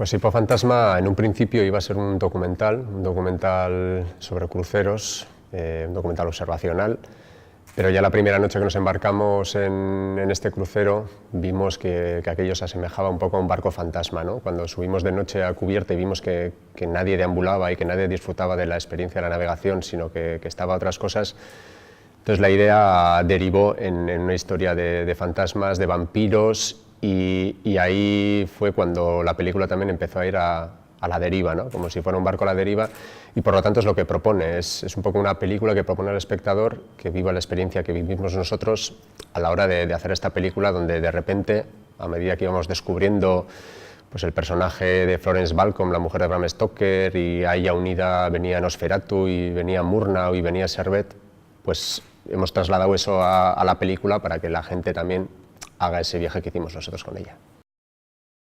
Pues Hipofantasma en un principio iba a ser un documental sobre cruceros, un documental observacional, pero ya la primera noche que nos embarcamos en este crucero vimos que aquello se asemejaba un poco a un barco fantasma, ¿no? Cuando subimos de noche a cubierta y vimos que nadie deambulaba y que nadie disfrutaba de la experiencia de la navegación, sino que estaba a otras cosas. Entonces la idea derivó en una historia de fantasmas, de vampiros, y ahí fue cuando la película también empezó a ir a la deriva, ¿no? Como si fuera un barco a la deriva, y por lo tanto es lo que propone, es un poco una película que propone al espectador que viva la experiencia que vivimos nosotros a la hora de hacer esta película, donde de repente, a medida que íbamos descubriendo pues el personaje de Florence Balcom, la mujer de Bram Stoker, y a ella unida venía Nosferatu, y venía Murnau, y venía Servet, pues hemos trasladado eso a la película para que la gente también haga ese viaje que hicimos nosotros con ella.